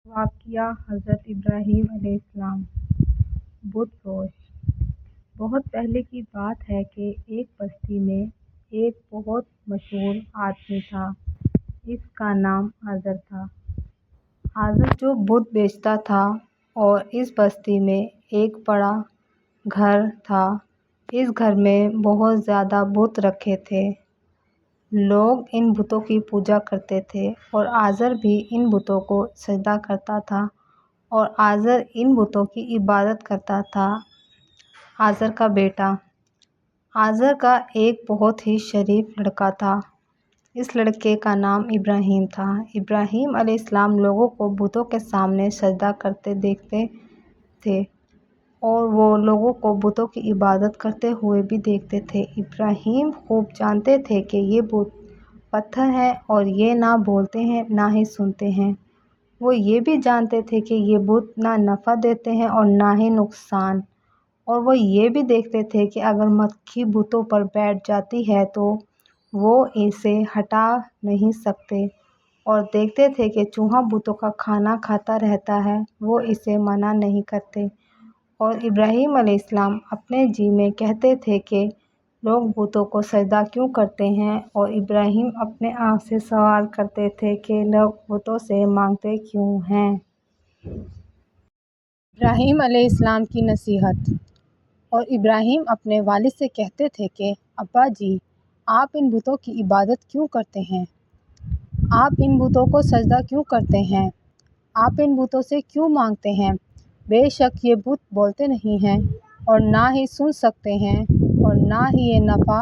واقعہ حضرت ابراہیم علیہ السلام۔ بت پروش۔ بہت پہلے کی بات ہے کہ ایک بستی میں ایک بہت مشہور آدمی تھا۔ اس کا نام آزر تھا۔ آزر جو بت بیچتا تھا اور اس بستی میں ایک بڑا گھر تھا۔ اس گھر میں بہت زیادہ بت رکھے تھے۔ لوگ ان بتوں کی پوجا کرتے تھے اور آزر بھی ان بتوں کو سجدہ کرتا تھا اور آزر ان بتوں کی عبادت کرتا تھا۔ آزر کا بیٹا۔ آزر کا ایک بہت ہی شریف لڑکا تھا۔ اس لڑکے کا نام ابراہیم تھا۔ ابراہیم علیہ السلام لوگوں کو بتوں کے سامنے سجدہ کرتے دیکھتے تھے اور وہ لوگوں کو بتوں کی عبادت کرتے ہوئے بھی دیکھتے تھے۔ ابراہیم خوب جانتے تھے کہ یہ بت پتھر ہیں اور یہ نہ بولتے ہیں نہ ہی سنتے ہیں۔ وہ یہ بھی جانتے تھے کہ یہ بت نہ نفع دیتے ہیں اور نہ ہی نقصان، اور وہ یہ بھی دیکھتے تھے کہ اگر مکھی بتوں پر بیٹھ جاتی ہے تو وہ اسے ہٹا نہیں سکتے، اور دیکھتے تھے کہ چوہا بتوں کا کھانا کھاتا رہتا ہے، وہ اسے منع نہیں کرتے۔ اور ابراہیم علیہ السلام اپنے جی میں کہتے تھے کہ لوگ بتوں کو سجدہ کیوں کرتے ہیں، اور ابراہیم اپنے آپ سے سوال کرتے تھے کہ لوگ بتوں سے مانگتے کیوں ہیں۔ ابراہیم علیہ السلام کی نصیحت۔ اور ابراہیم اپنے والد سے کہتے تھے کہ ابا جی، آپ ان بتوں کی عبادت کیوں کرتے ہیں؟ آپ ان بتوں کو سجدہ کیوں کرتے ہیں؟ آپ ان بتوں سے کیوں مانگتے ہیں؟ بے شک یہ بت بولتے نہیں ہیں اور نہ ہی سن سکتے ہیں اور نہ ہی یہ نفع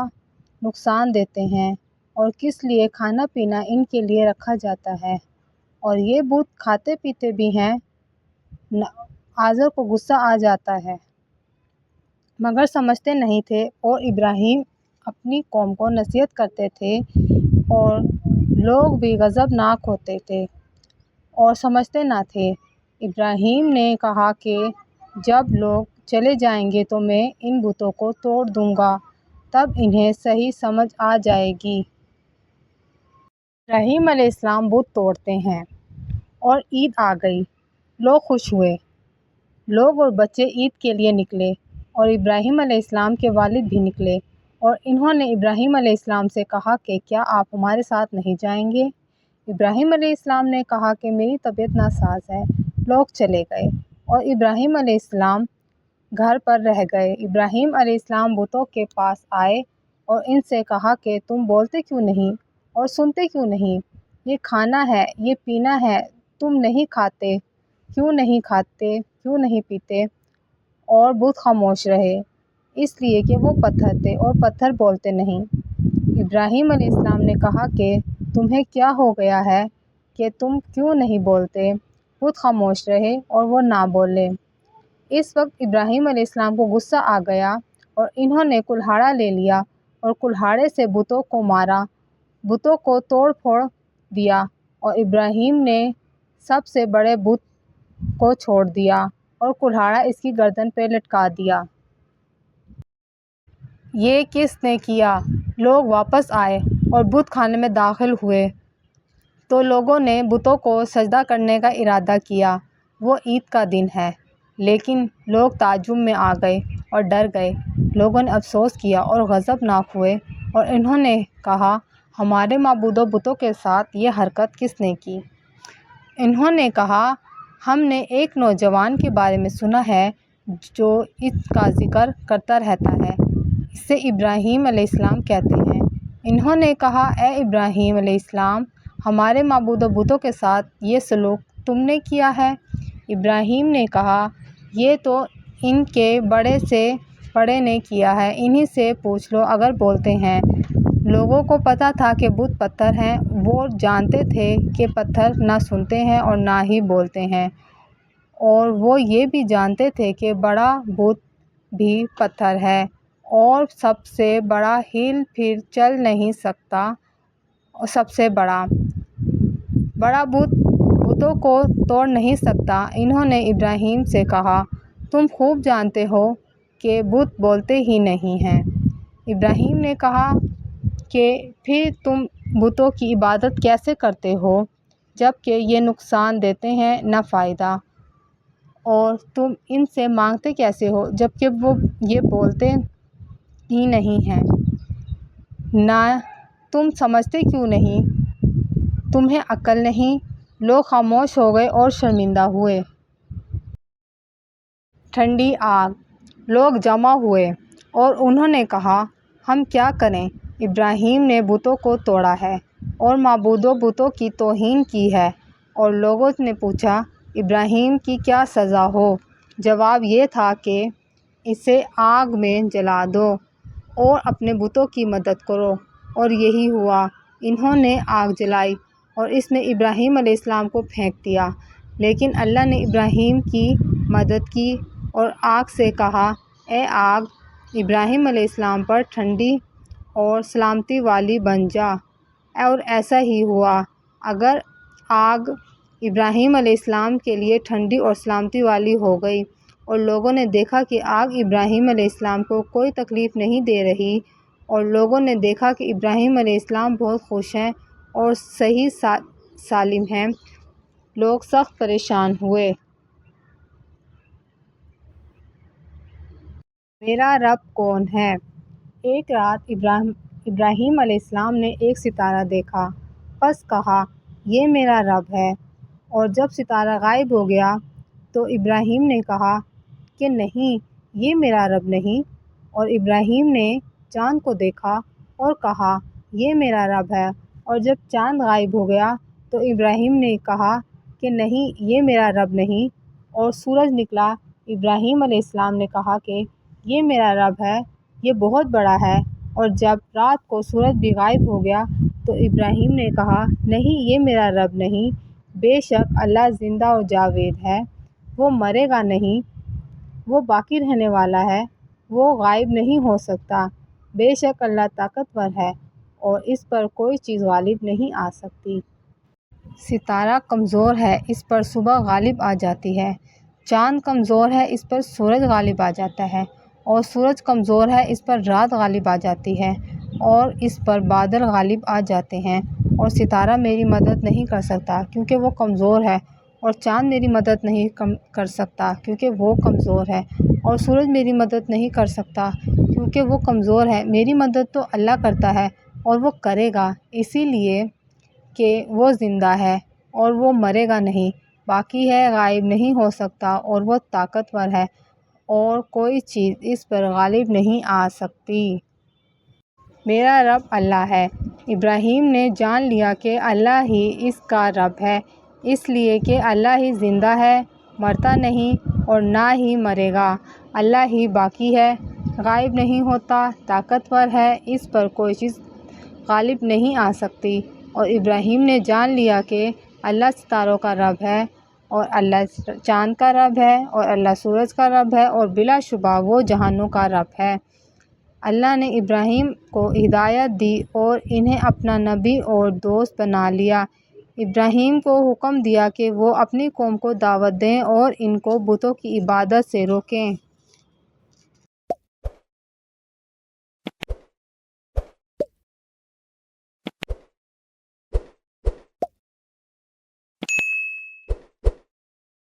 نقصان دیتے ہیں، اور کس لیے کھانا پینا ان کے لیے رکھا جاتا ہے، اور یہ بت کھاتے پیتے بھی ہیں۔ آزر کو غصہ آ جاتا ہے، مگر سمجھتے نہیں تھے، اور ابراہیم اپنی قوم کو نصیحت کرتے تھے اور لوگ بھی غضبناک ہوتے تھے اور سمجھتے نہ تھے۔ ابراہیم نے کہا کہ جب لوگ چلے جائیں گے تو میں ان بتوں کو توڑ دوں گا، تب انہیں صحیح سمجھ آ جائے گی۔ ابراہیم علیہ السلام بت توڑتے ہیں اور عید آ گئی۔ لوگ خوش ہوئے۔ لوگ اور بچے عید کے لیے نکلے اور ابراہیم علیہ السلام کے والد بھی نکلے، اور انہوں نے ابراہیم علیہ السلام سے کہا کہ کیا آپ ہمارے ساتھ نہیں جائیں گے؟ ابراہیم علیہ السلام نے کہا کہ میری طبیعت ناساز ہے۔ لوگ چلے گئے اور ابراہیم علیہ السلام گھر پر رہ گئے۔ ابراہیم علیہ السلام بتوں کے پاس آئے اور ان سے کہا کہ تم بولتے کیوں نہیں اور سنتے کیوں نہیں؟ یہ کھانا ہے، یہ پینا ہے، تم نہیں کھاتے، کیوں نہیں کھاتے، کیوں نہیں پیتے؟ اور بت خاموش رہے، اس لیے کہ وہ پتھر تھے اور پتھر بولتے نہیں۔ ابراہیم علیہ السلام نے کہا کہ تمہیں کیا ہو گیا ہے کہ تم کیوں نہیں بولتے؟ بت خاموش رہے اور وہ نہ بولے۔ اس وقت ابراہیم علیہ السلام کو غصہ آ گیا اور انہوں نے کلہاڑا لے لیا اور کلہاڑے سے بتوں کو مارا، بتوں کو توڑ پھوڑ دیا، اور ابراہیم نے سب سے بڑے بت کو چھوڑ دیا اور کلہاڑا اس کی گردن پہ لٹکا دیا۔ یہ کس نے کیا؟ لوگ واپس آئے اور بت خانے میں داخل ہوئے تو لوگوں نے بتوں کو سجدہ کرنے کا ارادہ کیا۔ وہ عید کا دن ہے، لیکن لوگ تعجب میں آ گئے اور ڈر گئے۔ لوگوں نے افسوس کیا اور غضبناک ہوئے، اور انہوں نے کہا ہمارے معبودوں بتوں کے ساتھ یہ حرکت کس نے کی؟ انہوں نے کہا ہم نے ایک نوجوان کے بارے میں سنا ہے جو اس کا ذکر کرتا رہتا ہے، اسے ابراہیم علیہ السلام کہتے ہیں۔ انہوں نے کہا اے ابراہیم علیہ السلام، ہمارے معبودوں بتوں کے ساتھ یہ سلوک تم نے کیا ہے؟ ابراہیم نے کہا یہ تو ان کے بڑے سے بڑے نے کیا ہے، انہی سے پوچھ لو اگر بولتے ہیں۔ لوگوں کو پتہ تھا کہ بت پتھر ہیں، وہ جانتے تھے کہ پتھر نہ سنتے ہیں اور نہ ہی بولتے ہیں، اور وہ یہ بھی جانتے تھے کہ بڑا بت بھی پتھر ہے اور سب سے بڑا ہل پھر چل نہیں سکتا، اور سب سے بڑا بت بتوں کو توڑ نہیں سکتا۔ انہوں نے ابراہیم سے کہا تم خوب جانتے ہو کہ بت بولتے ہی نہیں ہیں۔ ابراہیم نے کہا کہ پھر تم بتوں کی عبادت کیسے کرتے ہو؟ جبکہ یہ نقصان دیتے ہیں نہ فائدہ، اور تم ان سے مانگتے کیسے ہو جبکہ وہ یہ بولتے ہی نہیں ہیں؟ نہ تم سمجھتے کیوں نہیں؟ تمہیں عقل نہیں؟ لوگ خاموش ہو گئے اور شرمندہ ہوئے۔ ٹھنڈی آگ۔ لوگ جمع ہوئے اور انہوں نے کہا، ہم کیا کریں؟ ابراہیم نے بتوں کو توڑا ہے اور معبود و بتوں کی توہین کی ہے۔ اور لوگوں نے پوچھا، ابراہیم کی کیا سزا ہو؟ جواب یہ تھا کہ اسے آگ میں جلا دو اور اپنے بتوں کی مدد کرو، اور یہی ہوا۔ انہوں نے آگ جلائی اور اس میں ابراہیم علیہ السلام کو پھینک دیا، لیکن اللہ نے ابراہیم کی مدد کی اور آگ سے کہا، اے آگ، ابراہیم علیہ السلام پر ٹھنڈی اور سلامتی والی بن جا۔ اور ایسا ہی ہوا۔ اگر آگ ابراہیم علیہ السلام کے لیے ٹھنڈی اور سلامتی والی ہو گئی اور لوگوں نے دیکھا کہ آگ ابراہیم علیہ السلام کو کوئی تکلیف نہیں دے رہی، اور لوگوں نے دیکھا کہ ابراہیم علیہ السلام بہت خوش ہیں اور صحیح سالم ہیں، لوگ سخت پریشان ہوئے۔ میرا رب کون ہے؟ ایک رات ابراہیم علیہ السلام نے ایک ستارہ دیکھا، پس کہا، یہ میرا رب ہے۔ اور جب ستارہ غائب ہو گیا تو ابراہیم نے کہا کہ نہیں، یہ میرا رب نہیں۔ اور ابراہیم نے چاند کو دیکھا اور کہا، یہ میرا رب ہے۔ اور جب چاند غائب ہو گیا تو ابراہیم نے کہا کہ نہیں، یہ میرا رب نہیں۔ اور سورج نکلا، ابراہیم علیہ السلام نے کہا کہ یہ میرا رب ہے، یہ بہت بڑا ہے۔ اور جب رات کو سورج بھی غائب ہو گیا تو ابراہیم نے کہا، نہیں، یہ میرا رب نہیں۔ بے شک اللہ زندہ و جاوید ہے، وہ مرے گا نہیں، وہ باقی رہنے والا ہے، وہ غائب نہیں ہو سکتا۔ بے شک اللہ طاقتور ہے اور اس پر کوئی چیز غالب نہیں آ سکتی۔ ستارہ کمزور ہے، اس پر صبح غالب آ جاتی ہے۔ چاند کمزور ہے، اس پر سورج غالب آ جاتا ہے۔ اور سورج کمزور ہے، اس پر رات غالب آ جاتی ہے، اور اس پر بادل غالب آ جاتے ہیں۔ اور ستارہ میری مدد نہیں کر سکتا کیونکہ وہ کمزور ہے، اور چاند میری مدد نہیں کر سکتا کیونکہ وہ کمزور ہے، اور سورج میری مدد نہیں کر سکتا کیونکہ وہ کمزور ہے۔ میری مدد تو اللہ کرتا ہے اور وہ کرے گا، اسی لیے کہ وہ زندہ ہے اور وہ مرے گا نہیں، باقی ہے، غائب نہیں ہو سکتا، اور وہ طاقتور ہے اور کوئی چیز اس پر غالب نہیں آ سکتی۔ میرا رب اللہ ہے۔ ابراہیم نے جان لیا کہ اللہ ہی اس کا رب ہے، اس لیے کہ اللہ ہی زندہ ہے، مرتا نہیں اور نہ ہی مرے گا۔ اللہ ہی باقی ہے، غائب نہیں ہوتا، طاقتور ہے، اس پر کوئی چیز غالب نہیں آ سکتی۔ اور ابراہیم نے جان لیا کہ اللہ ستاروں کا رب ہے، اور اللہ چاند کا رب ہے، اور اللہ سورج کا رب ہے، اور بلا شبہ وہ جہانوں کا رب ہے۔ اللہ نے ابراہیم کو ہدایت دی اور انہیں اپنا نبی اور دوست بنا لیا۔ ابراہیم کو حکم دیا کہ وہ اپنی قوم کو دعوت دیں اور ان کو بتوں کی عبادت سے روکیں۔